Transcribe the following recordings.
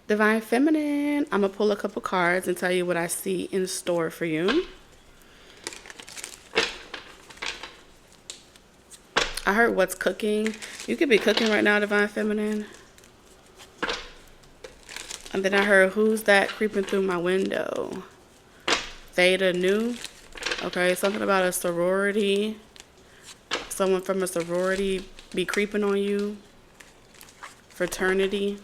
Divine Feminine, I'm going to pull a couple cards and tell you what I see in store for you. I heard what's cooking. You could be cooking right now, Divine Feminine. And then I heard who's that creeping through my window. Theta Nu. Okay, something about a sorority. Someone from a sorority be creeping on you. Fraternity.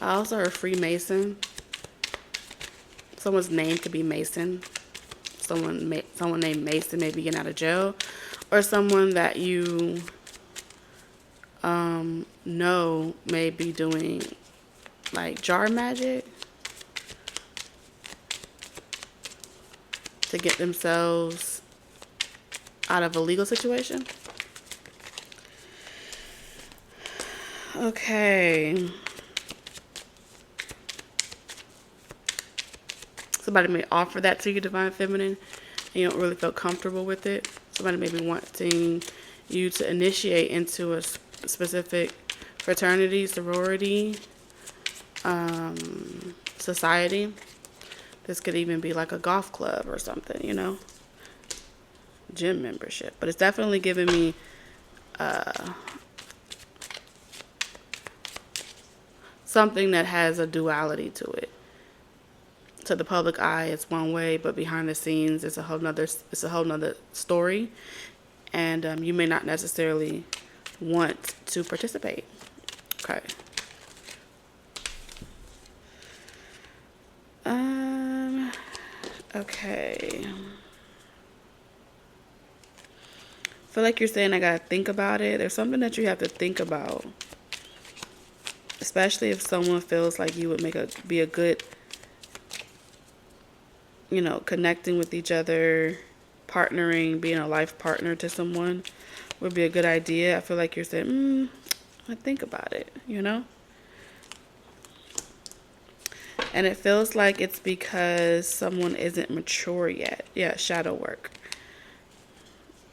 I also heard Freemason. Someone's name could be Mason. Someone named Mason may be getting out of jail, or someone that you know may be doing like jar magic to get themselves out of a legal situation. Okay. Somebody may offer that to you, Divine Feminine, and you don't really feel comfortable with it. Somebody may be wanting you to initiate into a specific fraternity, sorority, society. This could even be like a golf club or something, you know, gym membership. But it's definitely giving me something that has a duality to it. To the public eye, it's one way, but behind the scenes, it's a whole nother story, and you may not necessarily want to participate. Okay. Okay. I feel like you're saying I gotta think about it. There's something that you have to think about, especially if someone feels like you would be a good, connecting with each other, partnering, being a life partner to someone would be a good idea. I feel like you're saying, I think about it, And it feels like it's because someone isn't mature yet. Yeah, shadow work.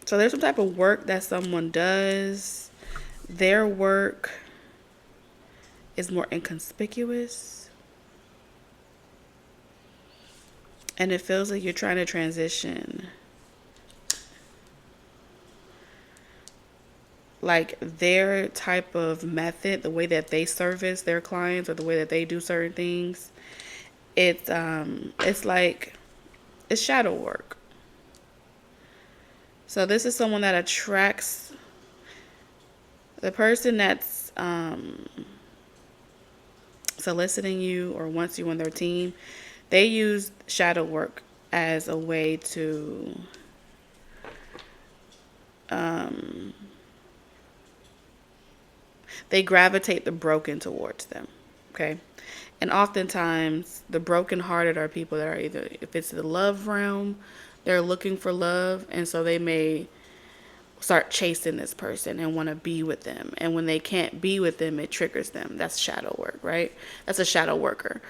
So there's some type of work that someone does. Their work is more inconspicuous. And it feels like you're trying to transition. Like their type of method, the way that they service their clients or the way that they do certain things, it's like it's shadow work. So this is someone that attracts the person that's soliciting you or wants you on their team. They use shadow work as a way to they gravitate the broken towards them. Okay. And oftentimes the brokenhearted are people that are either, if it's the love realm, they're looking for love, and so they may start chasing this person and want to be with them. And when they can't be with them, it triggers them. That's shadow work, right? That's a shadow worker.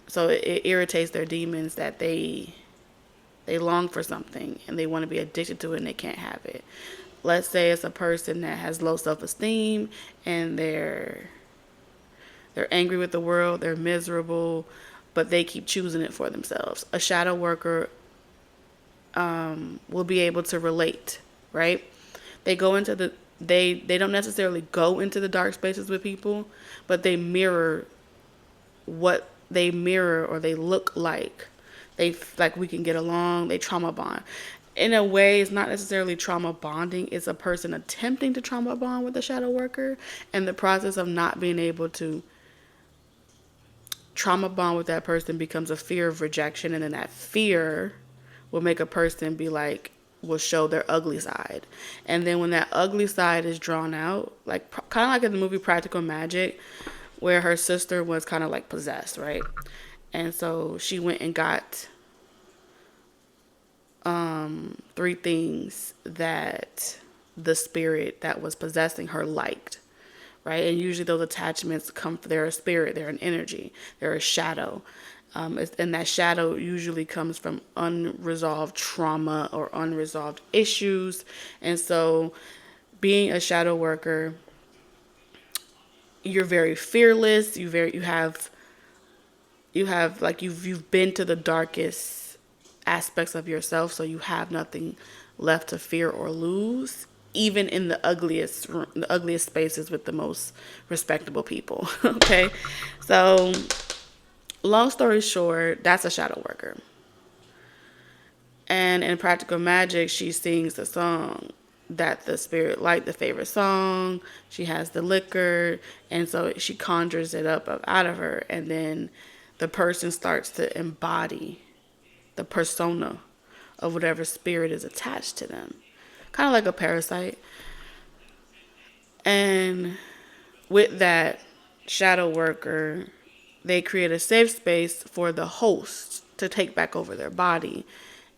So it irritates their demons that they long for something and they want to be addicted to it and they can't have it. Let's say it's a person that has low self-esteem and they're angry with the world, they're miserable, but they keep choosing it for themselves. A shadow worker will be able to relate, right? They go into they don't necessarily go into the dark spaces with people, but they mirror what they mirror or they look like. They like we can get along, they trauma bond. In a way, it's not necessarily trauma bonding. It's a person attempting to trauma bond with a shadow worker, and the process of not being able to trauma bond with that person becomes a fear of rejection, and then that fear will make a person be like, will show their ugly side. And then when that ugly side is drawn out, like kind of like in the movie Practical Magic, where her sister was kind of like possessed, right? And so she went and got 3 things that the spirit that was possessing her liked, right? And usually those attachments come, they're a spirit, they're an energy, they're a shadow. And that shadow usually comes from unresolved trauma or unresolved issues. And so being a shadow worker, you're very fearless. You have like you've been to the darkest aspects of yourself, so you have nothing left to fear or lose, even in the ugliest spaces with the most respectable people. Okay, so long story short, that's a shadow worker. And in practical magic, she sings the song that the spirit liked, the favorite song. She has the liquor, and so she conjures it up out of her, and then the person starts to embody the persona of whatever spirit is attached to them, kind of like a parasite. And with that shadow worker, they create a safe space for the host to take back over their body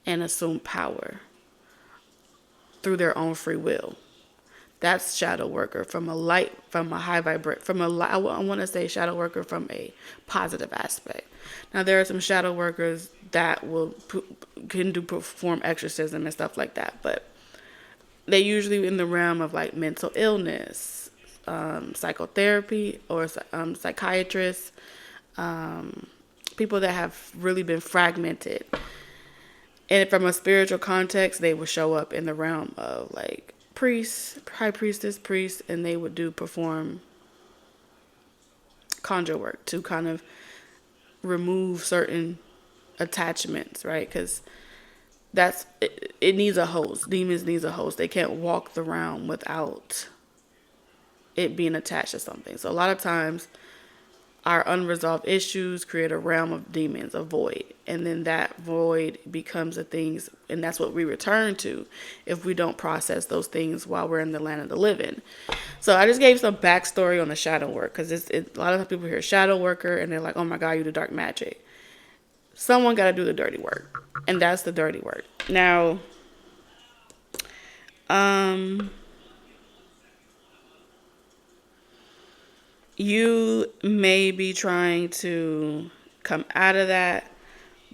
and assume power through their own free will. That's shadow worker from a high vibrate, I want to say shadow worker from a positive aspect. Now there are some shadow workers that can perform exorcism and stuff like that, but they usually in the realm of like mental illness, psychotherapy, or psychiatrists, people that have really been fragmented. And from a spiritual context, they would show up in the realm of like priests, high priestess, priests, and they would perform conjure work to kind of remove certain attachments, right? Because it needs a host. Demons needs a host. They can't walk the realm without it being attached to something. So a lot of times our unresolved issues create a realm of demons, a void. And then that void becomes the things, and that's what we return to if we don't process those things while we're in the land of the living. So I just gave some backstory on the shadow work, because a lot of people hear shadow worker and they're like, oh my God, you do dark magic. Someone got to do the dirty work, and that's the dirty work. Now, you may be trying to come out of that,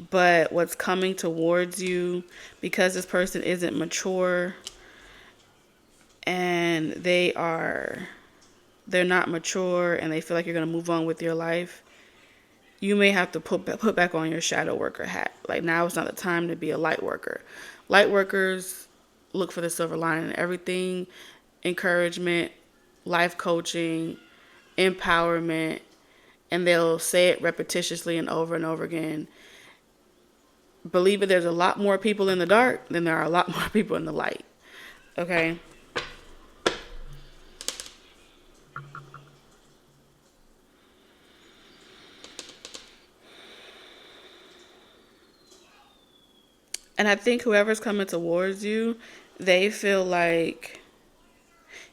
but what's coming towards you, because this person isn't mature and they're not mature and they feel like you're going to move on with your life, you may have to put back on your shadow worker hat. Like, now is not the time to be a light worker. Light workers look for the silver lining in everything: encouragement, life coaching, empowerment, and they'll say it repetitiously and over again. Believe it, there's a lot more people in the dark than there are a lot more people in the light. Okay? And I think whoever's coming towards you, they feel like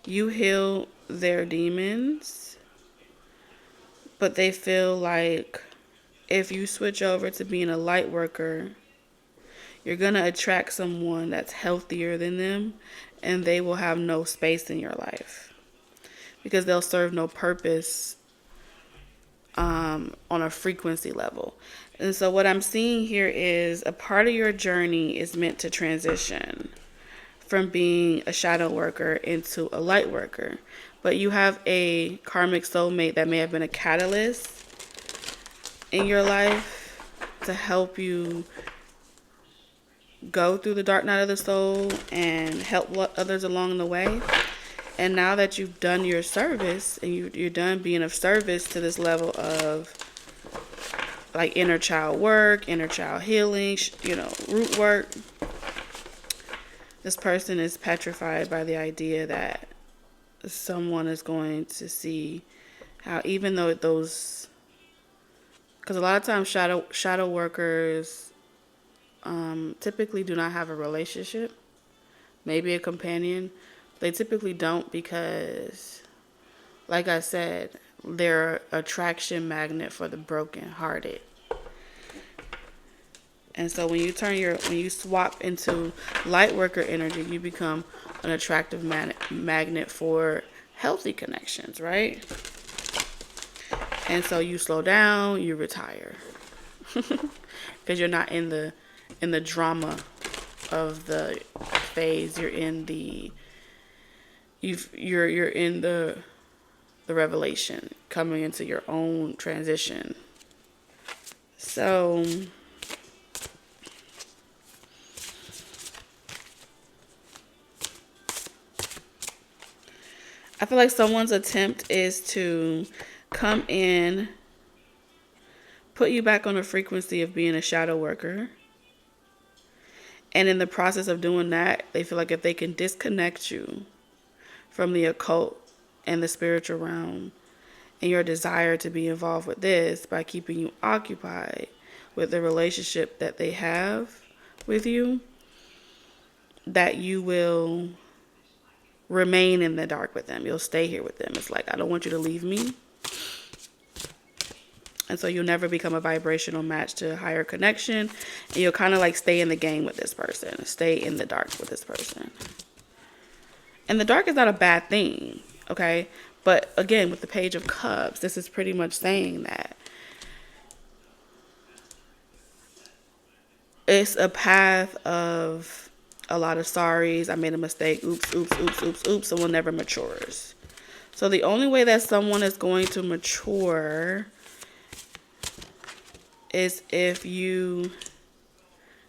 you heal their demons, but they feel like if you switch over to being a light worker, you're going to attract someone that's healthier than them, and they will have no space in your life because they'll serve no purpose on a frequency level. And so what I'm seeing here is a part of your journey is meant to transition from being a shadow worker into a light worker. But you have a karmic soulmate that may have been a catalyst in your life to help you go through the dark night of the soul and help others along the way. And now that you've done your service and you're done being of service to this level of like inner child work, inner child healing, root work, this person is petrified by the idea that someone is going to see how, even though because a lot of times shadow workers typically do not have a relationship, maybe a companion. They typically don't because, like I said, they're an attraction magnet for the brokenhearted. And so when you swap into light worker energy, you become an attractive magnet for healthy connections, right? And so you slow down, you retire. because you're not in the drama of the phase. You're in the you're in the revelation, coming into your own transition. So I feel like someone's attempt is to come in, put you back on a frequency of being a shadow worker. And in the process of doing that, they feel like if they can disconnect you from the occult and the spiritual realm and your desire to be involved with this by keeping you occupied with the relationship that they have with you, that you will remain in the dark with them. You'll stay here with them. It's like, I don't want you to leave me. And so you'll never become a vibrational match to a higher connection. And you'll kind of like stay in the game with this person, stay in the dark with this person. And the dark is not a bad thing, okay? But again, with the Page of Cups, this is pretty much saying that it's a path of a lot of sorries. I made a mistake. Oops, oops, oops, oops, oops. Someone never matures. So the only way that someone is going to mature is if you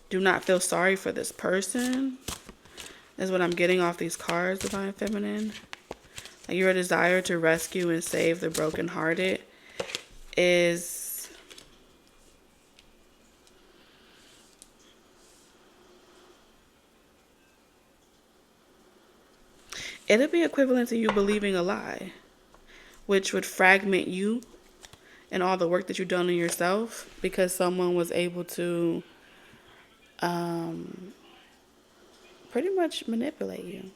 do not feel sorry for this person, is what I'm getting off these cards, Divine Feminine. Like your desire to rescue and save the brokenhearted is it'll be equivalent to you believing a lie, which would fragment you and all the work that you've done on yourself, because someone was able to pretty much manipulate you,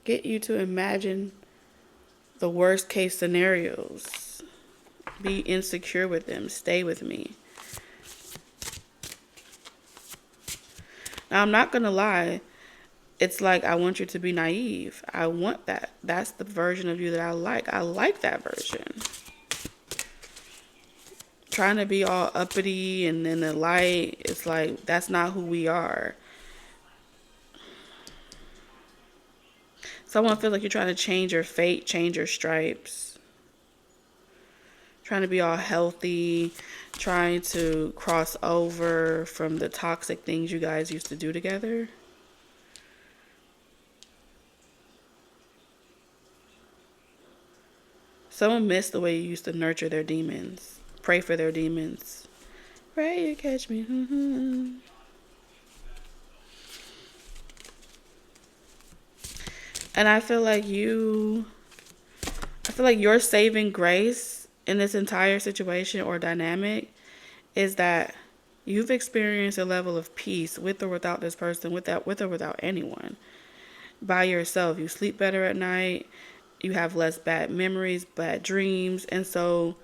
get you to imagine the worst case scenarios, be insecure with them, stay with me. Now, I'm not gonna lie, it's like I want you to be naive. I want that. That's the version of you that I like. I like that version. Trying to be all uppity and in the light, it's like that's not who we are. Someone feels like you're trying to change your fate, change your stripes. Trying to be all healthy, trying to cross over from the toxic things you guys used to do together. Someone missed the way you used to nurture their demons, pray for their demons. Pray you catch me. And I feel like your saving grace in this entire situation or dynamic is that you've experienced a level of peace with or without this person, with or without anyone. By yourself, you sleep better at night. You have less bad memories, bad dreams. And so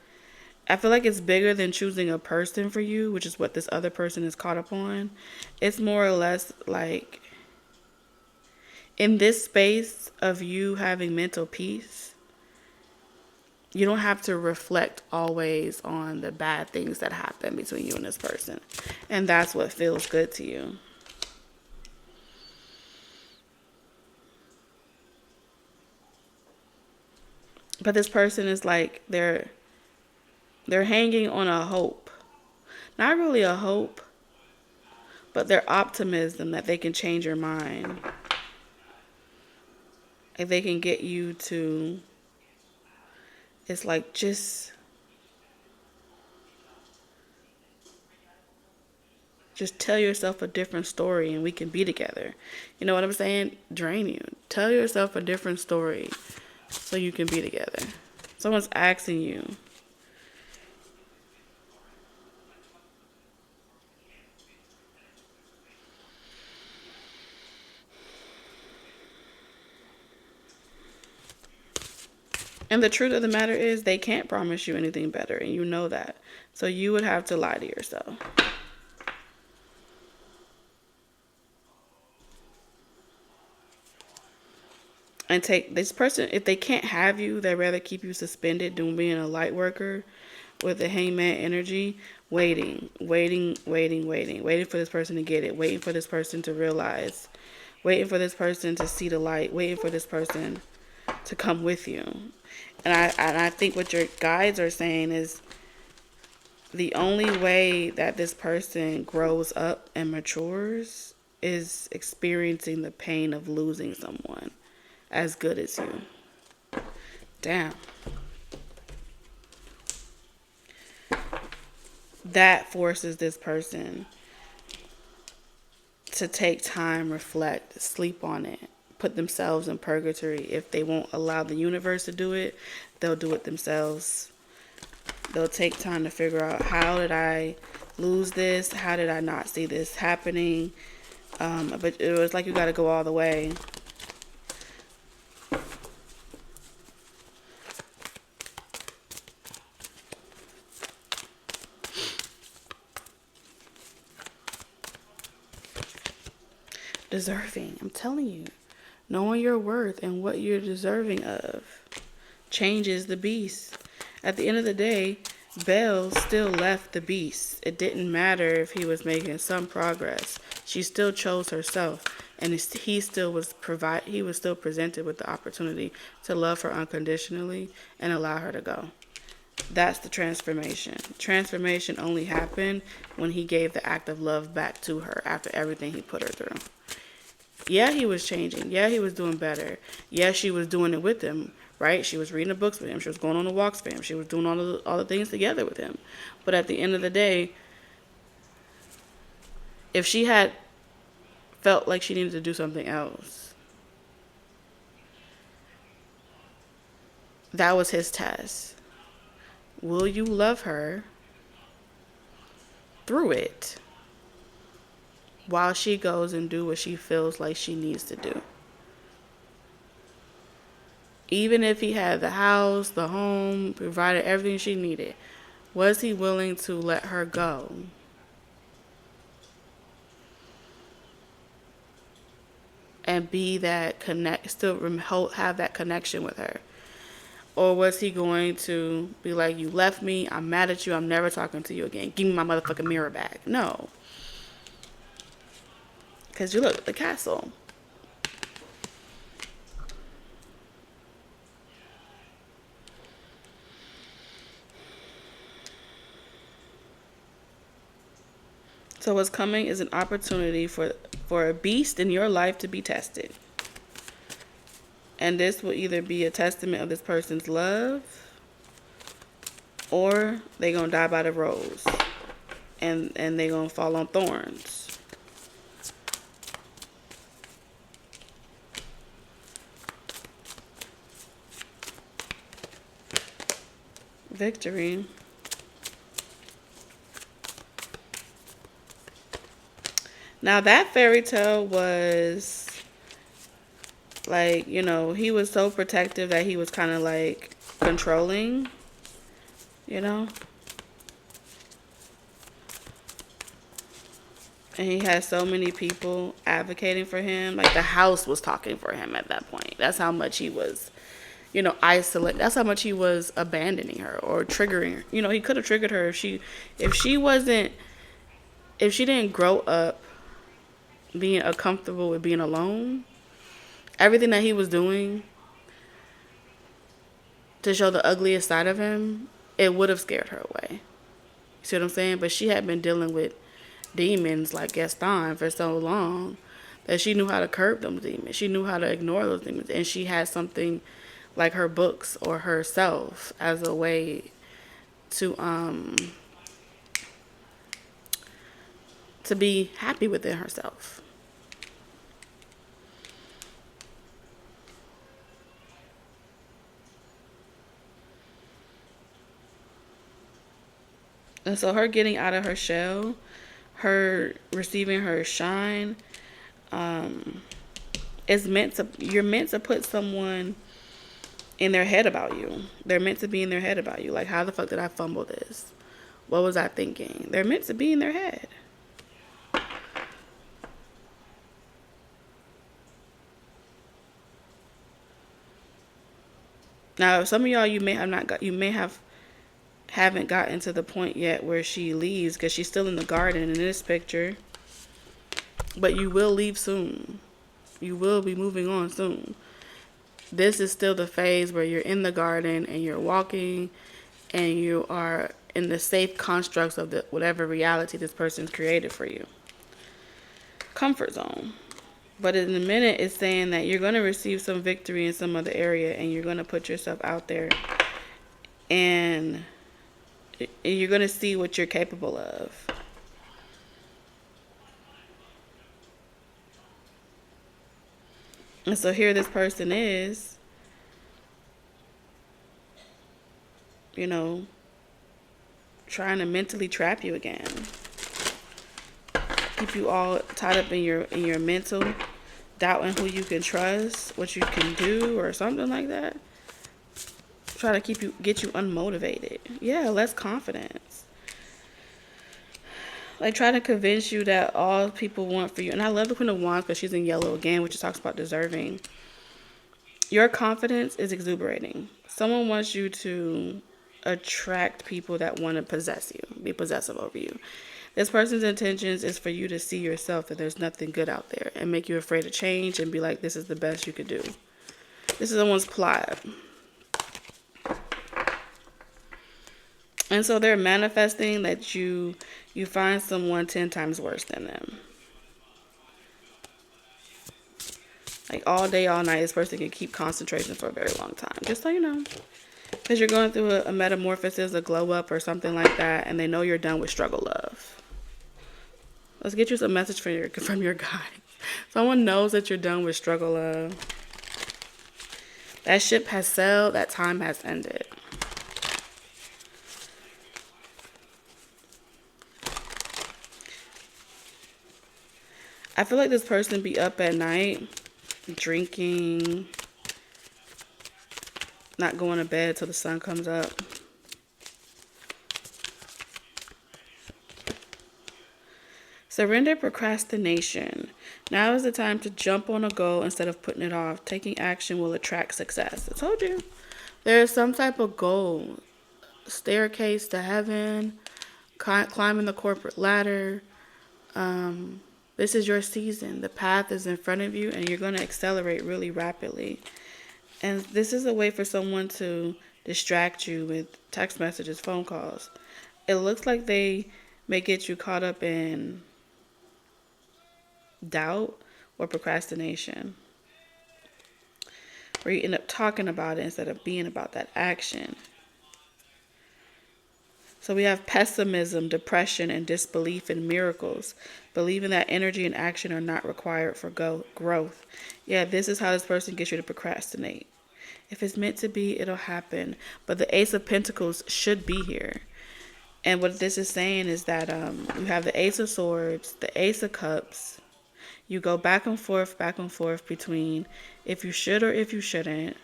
I feel like it's bigger than choosing a person for you, which is what this other person is caught up on. It's more or less like in this space of you having mental peace, you don't have to reflect always on the bad things that happen between you and this person. And that's what feels good to you. But this person is like, they're hanging on a hope. Not really a hope, but their optimism that they can change your mind. Like they can get you to, it's like just tell yourself a different story and we can be together. You know what I'm saying? Drain you. Tell yourself a different story so you can be together. Someone's asking you. And the truth of the matter is they can't promise you anything better, and you know that. So you would have to lie to yourself. And take this person, if they can't have you, they'd rather keep you suspended than being a light worker with the hangman energy. Waiting for this person to get it, waiting for this person to realize, waiting for this person to see the light, waiting for this person to come with you. And I think what your guides are saying is the only way that this person grows up and matures is experiencing the pain of losing someone as good as you. Damn. That forces this person to take time, reflect, sleep on it, put themselves in purgatory. If they won't allow the universe to do it, they'll do it themselves. They'll take time to figure out, how did I lose this? How did I not see this happening? But it was like you got to go all the way. Deserving. I'm telling you. Knowing your worth and what you're deserving of changes the beast. At the end of the day, Belle still left the beast. It didn't matter if he was making some progress. She still chose herself, and he still was presented with the opportunity to love her unconditionally and allow her to go. That's the transformation. Transformation only happened when he gave the act of love back to her after everything he put her through. Yeah, he was changing. Yeah, he was doing better. Yeah, she was doing it with him, right? She was reading the books with him. She was going on the walks with him. She was doing all the things together with him. But at the end of the day, if she had felt like she needed to do something else, that was his test. Will you love her through it while she goes and do what she feels like she needs to do? Even if he had the house, the home, provided everything she needed, was he willing to let her go? And be that have that connection with her? Or was he going to be like, you left me, I'm mad at you, I'm never talking to you again, give me my motherfucking mirror back? No. Because you look at the castle. So what's coming is an opportunity for a beast in your life to be tested. And this will either be a testament of this person's love, or they're going to die by the rose. And they're going to fall on thorns. Victory. Now that fairy tale was like, he was so protective that he was kind of like controlling, and he had so many people advocating for him. Like the house was talking for him at that point. That's how much he was, isolate. That's how much he was abandoning her or triggering her. He could have triggered her if she didn't grow up being uncomfortable with being alone. Everything that he was doing to show the ugliest side of him, it would have scared her away. See what I'm saying? But she had been dealing with demons like Gaston for so long that she knew how to curb them demons. She knew how to ignore those demons. And she had something like her books or herself as a way to be happy within herself. And so her getting out of her shell, her receiving her shine, you're meant to put someone in their head about you. They're meant to be in their head about you. Like, how the fuck did I fumble this? What was I thinking? They're meant to be in their head. Now, some of y'all, you may have haven't gotten to the point yet where she leaves, because she's still in the garden in this picture. But you will leave soon. You will be moving on soon. This is still the phase where you're in the garden and you're walking and you are in the safe constructs of the whatever reality this person's created for you. Comfort zone. But in a minute, it's saying that you're going to receive some victory in some other area, and you're going to put yourself out there, and you're going to see what you're capable of. And so here this person is, you know, trying to mentally trap you again. Keep you all tied up in your mental, doubting who you can trust, what you can do, or something like that. Try to get you unmotivated. Yeah, less confidence. Like, try to convince you that all people want for you. And I love the Queen of Wands because she's in yellow again, which talks about deserving. Your confidence is exuberating. Someone wants you to attract people that want to possess you, be possessive over you. This person's intentions is for you to see yourself that there's nothing good out there, and make you afraid of change and be like, this is the best you could do. This is someone's plot. And so they're manifesting that you find someone 10 times worse than them. Like, all day, all night, this person can keep concentration for a very long time. Just so you know. Because you're going through a metamorphosis, a glow up, or something like that, and they know you're done with struggle love. Let's get you some message from your guide. Someone knows that you're done with struggle love. That ship has sailed. That time has ended. I feel like this person be up at night, drinking, not going to bed till the sun comes up. Surrender procrastination. Now is the time to jump on a goal instead of putting it off. Taking action will attract success. I told you. There is some type of goal. Staircase to heaven. Climbing the corporate ladder. This is your season. The path is in front of you, and you're going to accelerate really rapidly. And this is a way for someone to distract you with text messages, phone calls. It looks like they may get you caught up in doubt or procrastination, where you end up talking about it instead of being about that action. So we have pessimism, depression, and disbelief in miracles, believing that energy and action are not required for growth. Yeah, this is how this person gets you to procrastinate. If it's meant to be, it'll happen. But the Ace of Pentacles should be here. And what this is saying is that you have the Ace of Swords, the Ace of Cups. You go back and forth between if you should or if you shouldn't.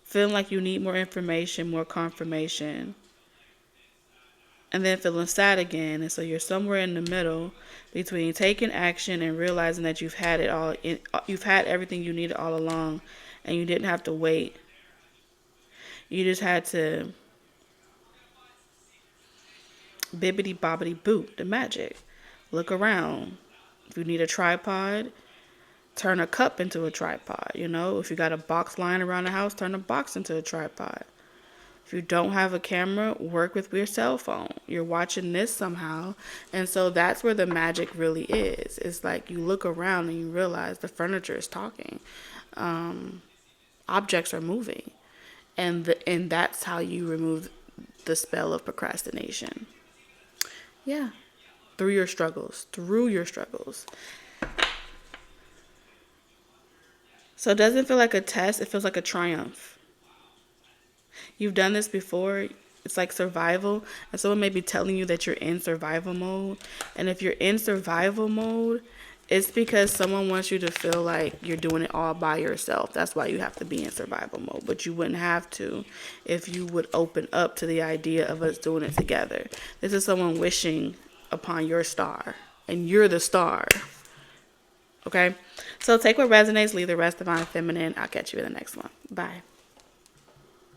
Feeling like you need more information, more confirmation. And then feeling sad again. And so you're somewhere in the middle between taking action and realizing that you've had it all. You've had everything you needed all along, and you didn't have to wait. You just had to bibbity bobbity boot the magic. Look around. If you need a tripod, turn a cup into a tripod. You know, if you got a box lying around the house, turn a box into a tripod. If you don't have a camera, work with your cell phone. You're watching this somehow. And so that's where the magic really is. It's like you look around and you realize the furniture is talking. Objects are moving. And that's how you remove the spell of procrastination. Yeah. Through your struggles. So it doesn't feel like a test. It feels like a triumph. You've done this before. It's like survival. And someone may be telling you that you're in survival mode. And if you're in survival mode, it's because someone wants you to feel like you're doing it all by yourself. That's why you have to be in survival mode. But you wouldn't have to if you would open up to the idea of us doing it together. This is someone wishing upon your star. And you're the star. Okay? So take what resonates, leave the rest divine feminine. I'll catch you in the next one. Bye.